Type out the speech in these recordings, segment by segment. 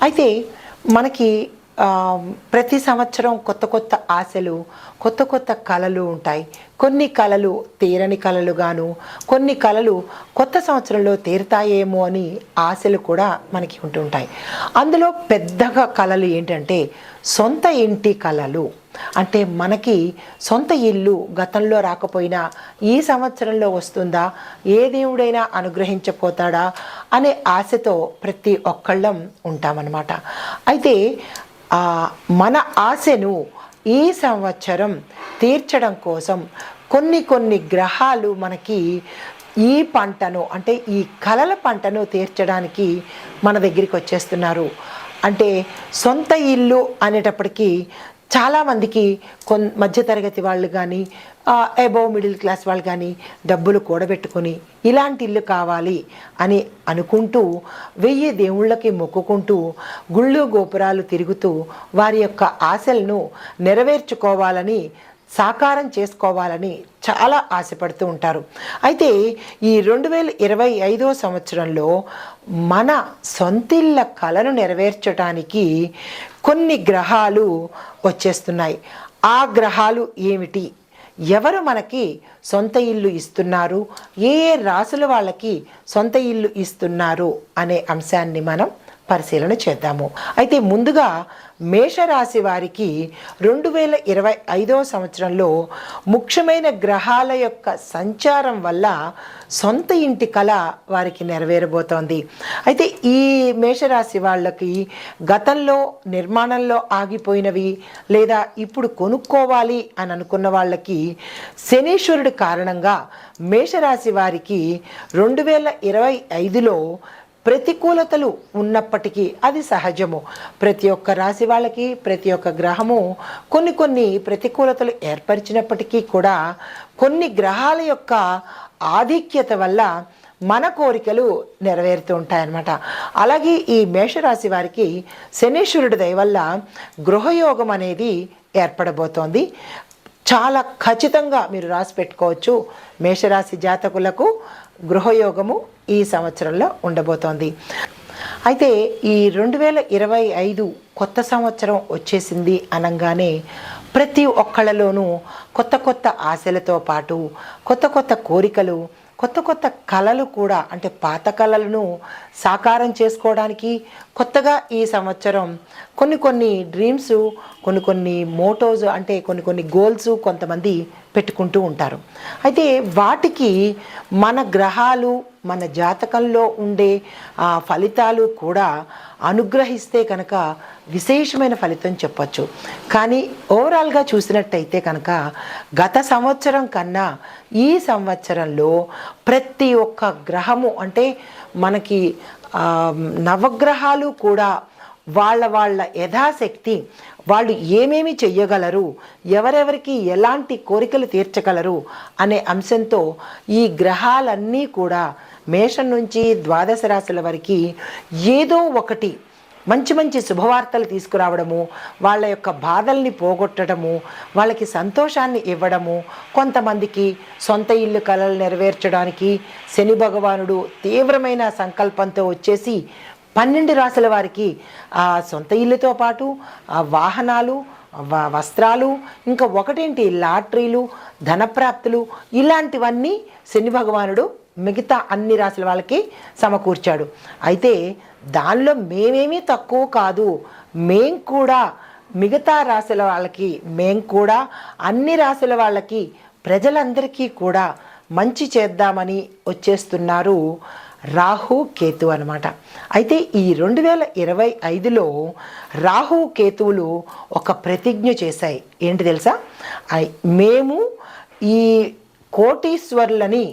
అయితే మనకి ప్రతి సంవత్సరం కొత్త కొత్త ఆశలు, కొత్త కొత్త కలలు ఉంటాయి. కొన్ని కలలు తీరని కలలుగాను, కొన్ని కలలు కొత్త సంవత్సరంలో తీరుతాయేమో అని ఆశలు కూడా మనకి ఉంటుంటాయి. అందులో పెద్దగా కలలు ఏంటంటే సొంత ఇంటి కలలు. అంటే మనకి సొంత ఇల్లు గతంలో రాకపోయినా ఈ సంవత్సరంలో వస్తుందా, ఏ దేవుడైనా అనుగ్రహించపోతాడా అనే ఆశతో ప్రతి ఒక్కళ్ళం ఉంటామన్నమాట. అయితే మన ఆశను ఈ సంవత్సరం తీర్చడం కోసం కొన్ని గ్రహాలు మనకి ఈ పంటను, అంటే ఈ కలల పంటను తీర్చడానికి మన దగ్గరికి వచ్చేస్తున్నారు. అంటే సొంత ఇల్లు అనేటప్పటికీ చాలామందికి మధ్యతరగతి వాళ్ళు కానీ, అబోవ్ మిడిల్ క్లాస్ వాళ్ళు కానీ డబ్బులు కూడబెట్టుకొని ఇలాంటి ఇల్లు కావాలి అని అనుకుంటూ 1000 దేవుళ్ళకి మొక్కుకుంటూ గుళ్ళు గోపురాలు తిరుగుతూ వారి యొక్క ఆశలను నెరవేర్చుకోవాలని, సాకారం చేసుకోవాలని చాలా ఆశపడుతూ ఉంటారు. అయితే ఈ 2025 సంవత్సరంలో మన సొంతిళ్ళ కలను నెరవేర్చడానికి కొన్ని గ్రహాలు వచ్చేస్తున్నాయి. ఆ గ్రహాలు ఏమిటి, ఎవరు మనకి సొంత ఇల్లు ఇస్తున్నారు, ఏ రాసుల వాళ్ళకి సొంత ఇల్లు ఇస్తున్నారు అనే అంశాన్ని మనం పరిశీలన చేద్దాము. అయితే ముందుగా మేషరాశి వారికి 2025 సంవత్సరంలో ముఖ్యమైన గ్రహాల యొక్క సంచారం వల్ల సొంత ఇంటి కళ వారికి నెరవేరబోతోంది. అయితే ఈ మేషరాశి వాళ్ళకి గతంలో నిర్మాణంలో ఆగిపోయినవి లేదా ఇప్పుడు కొనుక్కోవాలి అని అనుకున్న వాళ్ళకి శనీశ్వరుడి కారణంగా మేషరాశి వారికి 2025లో ప్రతికూలతలు ఉన్నప్పటికీ అది సహజము. ప్రతి ఒక్క రాశి వాళ్ళకి ప్రతి ఒక్క గ్రహము కొన్ని ప్రతికూలతలు ఏర్పరిచినప్పటికీ కూడా కొన్ని గ్రహాల యొక్క ఆధిక్యత వల్ల మన కోరికలు నెరవేరుతూ ఉంటాయన్నమాట. అలాగే ఈ మేషరాశి వారికి శనీశ్వరుడి దయ వల్ల గృహయోగం అనేది ఏర్పడబోతోంది. చాలా ఖచ్చితంగా మీరు రాసి పెట్టుకోవచ్చు, మేషరాశి జాతకులకు గృహయోగము ఈ సంవత్సరంలో ఉండబోతోంది. అయితే ఈ 2025 కొత్త సంవత్సరం వచ్చేసింది అనగానే ప్రతి ఒక్కళ్ళలోనూ కొత్త ఆశలతో పాటు కొత్త కోరికలు, కొత్త కళలు కూడా, అంటే పాత కళలను సాకారం చేసుకోవడానికి కొత్తగా ఈ సంవత్సరం కొన్ని డ్రీమ్స్, కొన్ని మోటోస్, అంటే కొన్ని గోల్స్ కొంతమంది పెట్టుకుంటూ ఉంటారు. అయితే వాటికి మన గ్రహాలు, మన జాతకంలో ఉండే ఫలితాలు కూడా అనుగ్రహిస్తే కనుక విశేషమైన ఫలితం చెప్పచ్చు. కానీ ఓవరాల్గా చూసినట్టయితే కనుక గత సంవత్సరం కన్నా ఈ సంవత్సరంలో ప్రతి ఒక్క గ్రహము, అంటే మనకి నవగ్రహాలు కూడా వాళ్ళ యథాశక్తి వాళ్ళు ఏమేమి చెయ్యగలరు, ఎవరెవరికి ఎలాంటి కోరికలు తీర్చగలరు అనే అంశంతో ఈ గ్రహాలన్నీ కూడా మేషం నుంచి ద్వాదశ రాశుల వరకు ఏదో ఒకటి మంచి శుభవార్తలు తీసుకురావడము, వాళ్ళ యొక్క బాధల్ని పోగొట్టడము, వాళ్ళకి సంతోషాన్ని ఇవ్వడము, కొంతమందికి సొంత ఇల్లు కలలు నెరవేర్చడానికి శని భగవానుడు తీవ్రమైన సంకల్పంతో వచ్చేసి 12 రాశుల వారికి సొంత ఇల్లుతో పాటు వాహనాలు, వస్త్రాలు, ఇంకా ఒకటేంటి లాటరీలు, ధనప్రాప్తులు, ఇలాంటివన్నీ శని భగవానుడు మిగతా అన్ని రాశుల వాళ్ళకి సమకూర్చాడు. అయితే దానిలో మేమేమీ తక్కువ కాదు, మేం కూడా మిగతా రాశుల వాళ్ళకి, మేం కూడా అన్ని రాశుల వాళ్ళకి, ప్రజలందరికీ కూడా మంచి చేద్దామని వచ్చేస్తున్నారు రాహు కేతు అనమాట. అయితే ఈ 2025లో రాహు కేతువులు ఒక ప్రతిజ్ఞ చేశాయి. ఏంటి తెలుసా? మేము ఈ కోటీశ్వర్లని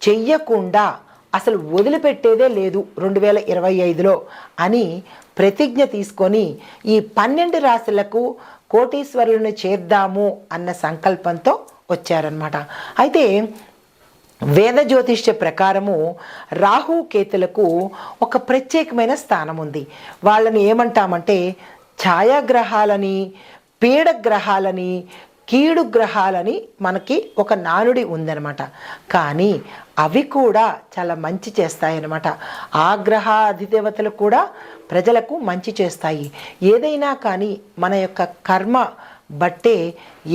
చెయ్యకుండా అసలు వదిలిపెట్టేదే లేదు 2025లో అని ప్రతిజ్ఞ తీసుకొని ఈ 12 రాశులకు కోటీశ్వరులను చేద్దాము అన్న సంకల్పంతో వచ్చారనమాట. అయితే వేద జ్యోతిష్య ప్రకారము రాహు కేతులకు ఒక ప్రత్యేకమైన స్థానం ఉంది. వాళ్ళని ఏమంటామంటే ఛాయాగ్రహాలని, పీడగ్రహాలని, కీడు గ్రహాలని మనకి ఒక నానుడి ఉందన్నమాట. కానీ అవి కూడా చాలా మంచి చేస్తాయన్నమాట. ఆ గ్రహ అధిదేవతలు కూడా ప్రజలకు మంచి చేస్తాయి. ఏదైనా కానీ మన యొక్క కర్మ బట్టే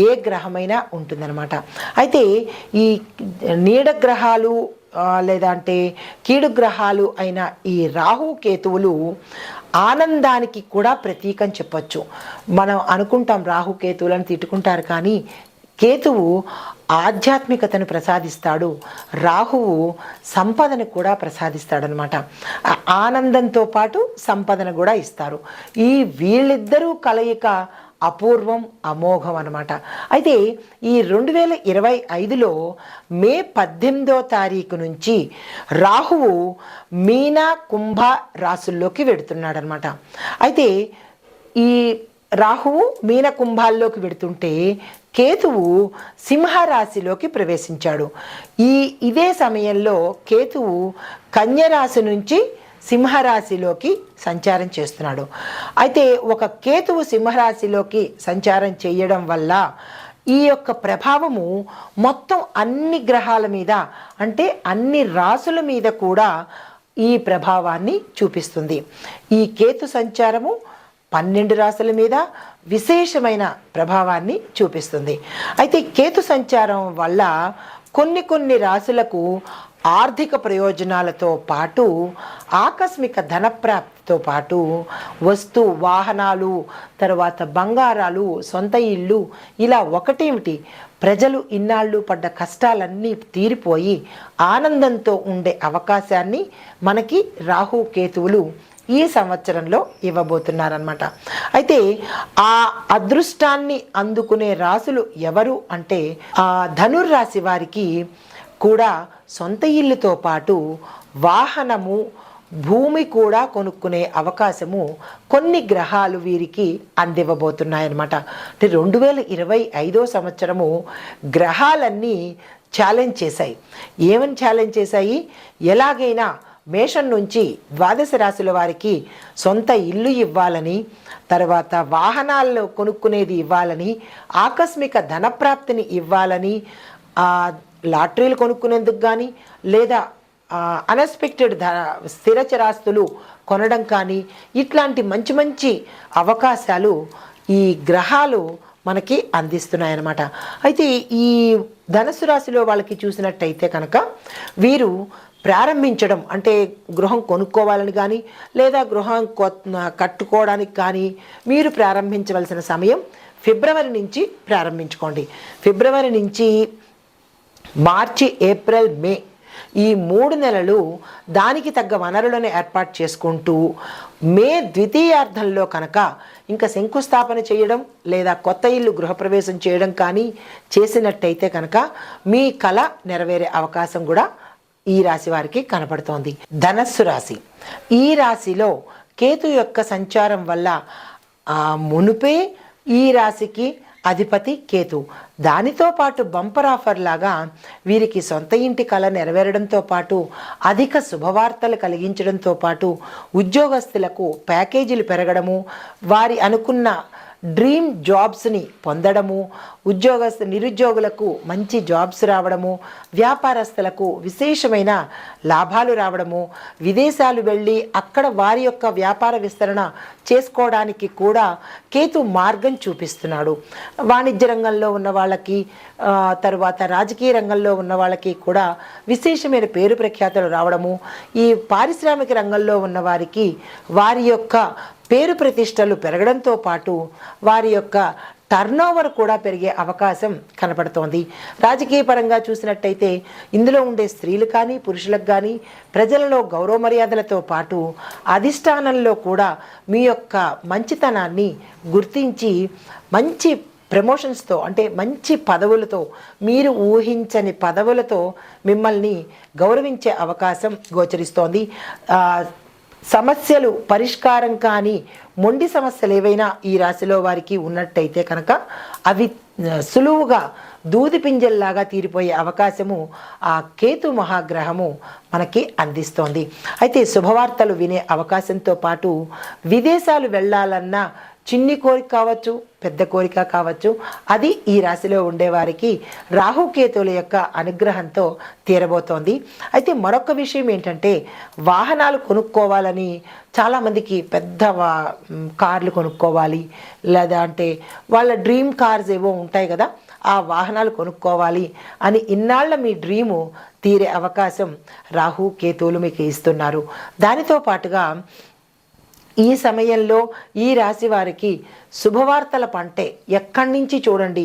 ఏ గ్రహమైనా ఉంటుందన్నమాట. అయితే ఈ నీడ గ్రహాలు లేదంటే కీడు గ్రహాలు అయిన ఈ రాహు కేతువులు ఆనందానికి కూడా ప్రతీకం చెప్పచ్చు. మనం అనుకుంటాం రాహు కేతువులను తిట్టుకుంటారు, కానీ కేతువు ఆధ్యాత్మికతను ప్రసాదిస్తాడు, రాహువు సంపదను కూడా ప్రసాదిస్తాడనమాట. ఆనందంతో పాటు సంపదను కూడా ఇస్తారు. ఈ వీళ్ళిద్దరూ కలయిక అపూర్వం, అమోఘం అనమాట. అయితే ఈ 2025లో మే 18వ తారీఖు నుంచి రాహువు మీన కుంభ రాసుల్లోకి వెడుతున్నాడనమాట. అయితే ఈ రాహువు మీన కుంభాల్లోకి వెడుతుంటే కేతువు సింహరాశిలోకి ప్రవేశించాడు. ఇదే సమయంలో కేతువు కన్యరాశి నుంచి సింహరాశిలోకి సంచారం చేస్తున్నాడు. అయితే ఒక కేతువు సింహరాశిలోకి సంచారం చేయడం వల్ల ఈ యొక్క ప్రభావము మొత్తం అన్ని గ్రహాల మీద, అంటే అన్ని రాసుల మీద కూడా ఈ ప్రభావాన్ని చూపిస్తుంది. ఈ కేతు సంచారము 12 రాశుల మీద విశేషమైన ప్రభావాన్ని చూపిస్తుంది. అయితే కేతు సంచారం వల్ల కొన్ని రాశులకు ఆర్థిక ప్రయోజనాలతో పాటు ఆకస్మిక ధనప్రాప్తితో పాటు వస్తు వాహనాలు, తర్వాత బంగారాలు, సొంత ఇల్లు, ఇలా ఒకటేమిటి ప్రజలు ఇన్నాళ్ళు పడ్డ కష్టాలన్నీ తీరిపోయి ఆనందంతో ఉండే అవకాశాన్ని మనకి రాహు కేతువులు ఈ సంవత్సరంలో ఇవ్వబోతున్నారనమాట. అయితే ఆ అదృష్టాన్ని అందుకునే రాశులు ఎవరు అంటే ధనుర్రాశి వారికి కూడా సొంత ఇల్లుతో పాటు వాహనము, భూమి కూడా కొనుక్కునే అవకాశము కొన్ని గ్రహాలు వీరికి అందివ్వబోతున్నాయన్నమాట. అంటే 2025వ సంవత్సరము గ్రహాలన్నీ ఛాలెంజ్ చేశాయి. ఏమని ఛాలెంజ్ చేశాయి? ఎలాగైనా మేషం నుంచి ద్వాదశ రాశుల వారికి సొంత ఇల్లు ఇవ్వాలని, తర్వాత వాహనాల్లో కొనుక్కునేది ఇవ్వాలని, ఆకస్మిక ధనప్రాప్తిని ఇవ్వాలని, లాటరీలు కొనుక్కునేందుకు కానీ లేదా అన్ఎక్స్పెక్టెడ్ స్థిరచరాస్తులు కొనడం కానీ, ఇట్లాంటి మంచి మంచి అవకాశాలు ఈ గ్రహాలు మనకి అందిస్తున్నాయన్నమాట. అయితే ఈ ధనుసు రాశిలో వాళ్ళకి చూసినట్టయితే కనుక వీరు ప్రారంభించడం అంటే గృహం కొనుక్కోవాలని కానీ లేదా గృహం కట్టుకోవడానికి కానీ మీరు ప్రారంభించవలసిన సమయం ఫిబ్రవరి నుంచి ప్రారంభించుకోండి. ఫిబ్రవరి నుంచి మార్చి, ఏప్రిల్, మే ఈ 3 నెలలు దానికి తగ్గ వనరులను ఏర్పాటు చేసుకుంటూ మే ద్వితీయార్థంలో కనుక ఇంకా శంకుస్థాపన చేయడం లేదా కొత్త ఇల్లు గృహప్రవేశం చేయడం కానీ చేసినట్టయితే కనుక మీ కళ నెరవేరే అవకాశం కూడా ఈ రాశి వారికి కనపడుతోంది. ధనస్సు రాశి, ఈ రాశిలో కేతు యొక్క సంచారం వల్ల మునుపే ఈ రాశికి అధిపతి కేతు. దానితో పాటు బంపర్ ఆఫర్ లాగా వీరికి సొంత ఇంటి కళ నెరవేరడంతో పాటు అధిక శుభవార్తలు కలిగించడంతో పాటు ఉద్యోగస్తులకు ప్యాకేజీలు పెరగడము, వారి అనుకున్న డ్రీమ్ జాబ్స్ని పొందడము, నిరుద్యోగులకు మంచి జాబ్స్ రావడము, వ్యాపారస్తులకు విశేషమైన లాభాలు రావడము, విదేశాలు వెళ్ళి అక్కడ వారి యొక్క వ్యాపార విస్తరణ చేసుకోవడానికి కూడా కేతు మార్గం చూపిస్తున్నాడు. వాణిజ్య రంగంలో ఉన్న వాళ్ళకి, తరువాత రాజకీయ రంగంలో ఉన్న వాళ్ళకి కూడా విశేషమైన పేరు ప్రఖ్యాతులు రావడము, ఈ పారిశ్రామిక రంగంలో ఉన్న వారికి వారి యొక్క పేరు ప్రతిష్టలు పెరగడంతో పాటు వారి యొక్క టర్నోవర్ కూడా పెరిగే అవకాశం కనపడుతోంది. రాజకీయ పరంగా చూసినట్టయితే ఇందులో ఉండే స్త్రీలు కానీ పురుషులకు కానీ ప్రజలలో గౌరవ మర్యాదలతో పాటు అధిష్టానంలో కూడా మీ యొక్క మంచితనాన్ని గుర్తించి మంచి ప్రమోషన్స్తో, అంటే మంచి పదవులతో, మీరు ఊహించని పదవులతో మిమ్మల్ని గౌరవించే అవకాశం గోచరిస్తోంది. సమస్యలు పరిష్కారం కానీ మొండి సమస్యలు ఏవైనా ఈ రాశిలో వారికి ఉన్నట్టయితే కనుక అవి సులువుగా దూది పింజల్లాగా తీరిపోయే అవకాశము ఆ కేతు మహాగ్రహము మనకి అందిస్తోంది. అయితే శుభవార్తలు వినే అవకాశంతో పాటు విదేశాలు వెళ్ళాలన్నా చిన్ని కోరిక కావచ్చు, పెద్ద కోరిక కావచ్చు, అది ఈ రాశిలో ఉండేవారికి రాహుకేతువుల యొక్క అనుగ్రహంతో తీరబోతోంది. అయితే మరొక విషయం ఏంటంటే, వాహనాలు కొనుక్కోవాలని చాలామందికి పెద్ద కార్లు కొనుక్కోవాలి, లేదా అంటే వాళ్ళ డ్రీమ్ కార్స్ ఏవో ఉంటాయి కదా, ఆ వాహనాలు కొనుక్కోవాలి అని ఇన్నాళ్ల మీ డ్రీము తీరే అవకాశం రాహు కేతువులు మీకు ఇస్తున్నారు. దానితో పాటుగా ఈ సమయంలో ఈ రాశి వారికి శుభవార్తల పంటే ఎక్కడి నుంచి చూడండి,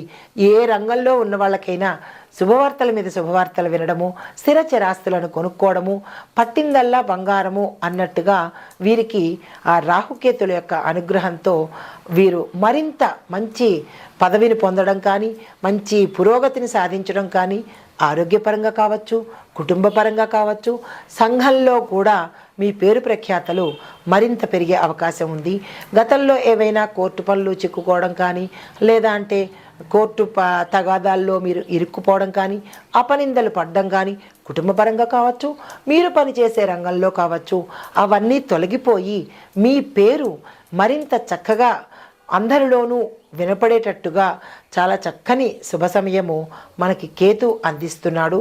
ఏ రంగంలో ఉన్న వాళ్ళకైనా శుభవార్తల మీద శుభవార్తలు వినడము, స్థిర చరాస్తులను కొనుక్కోవడము, పట్టిందల్లా బంగారము అన్నట్టుగా వీరికి ఆ రాహుకేతుల యొక్క అనుగ్రహంతో వీరు మరింత మంచి పదవిని పొందడం కానీ, మంచి పురోగతిని సాధించడం కానీ, ఆరోగ్యపరంగా కావచ్చు, కుటుంబపరంగా కావచ్చు, సంఘంలో కూడా మీ పేరు ప్రఖ్యాతలు మరింత పెరిగే అవకాశం ఉంది. గతంలో ఏవైనా కోర్టు పనులు చిక్కుకోవడం కానీ, లేదా అంటే కోర్టు తగాదాల్లో మీరు ఇరుక్కుపోవడం కానీ, అపనిందలు పడడం కానీ, కుటుంబపరంగా కావచ్చు, మీరు పనిచేసే రంగంలో కావచ్చు, అవన్నీ తొలగిపోయి మీ పేరు మరింత చక్కగా అందరిలోనూ వినపడేటట్టుగా చాలా చక్కని శుభ సమయము మనకి కేతు అందిస్తున్నాడు.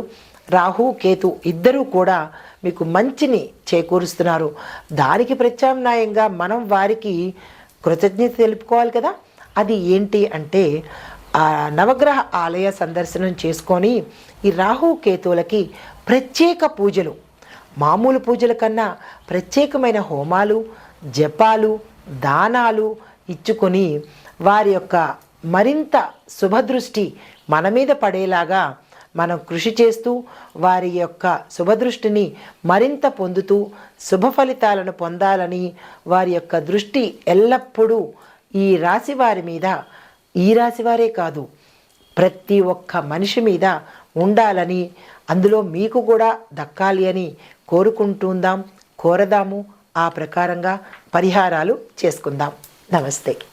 రాహు కేతు ఇద్దరూ కూడా మీకు మంచిని చేకూరుస్తున్నారు. దానికి ప్రత్యామ్నాయంగా మనం వారికి కృతజ్ఞత తెలుపుకోవాలి కదా. అది ఏంటి అంటే, ఆ నవగ్రహ ఆలయ సందర్శనం చేసుకొని ఈ రాహు కేతువులకి ప్రత్యేక పూజలు, మామూలు పూజల కన్నా ప్రత్యేకమైన హోమాలు, జపాలు, దానాలు ఇచ్చుకొని వారి యొక్క మరింత శుభదృష్టి మన మీద పడేలాగా మనం కృషి చేస్తూ వారి యొక్క శుభదృష్టిని మరింత పొందుతూ శుభ ఫలితాలను పొందాలని, వారి యొక్క దృష్టి ఎల్లప్పుడూ ఈ రాశి వారి మీద, ఈ రాశి వారే కాదు ప్రతి ఒక్క మనిషి మీద ఉండాలని, అందులో మీకు కూడా దక్కాలి అని కోరుకుంటుందాం, కోరదాము. ఆ ప్రకారంగా పరిహారాలు చేసుకుందాం. నమస్తే.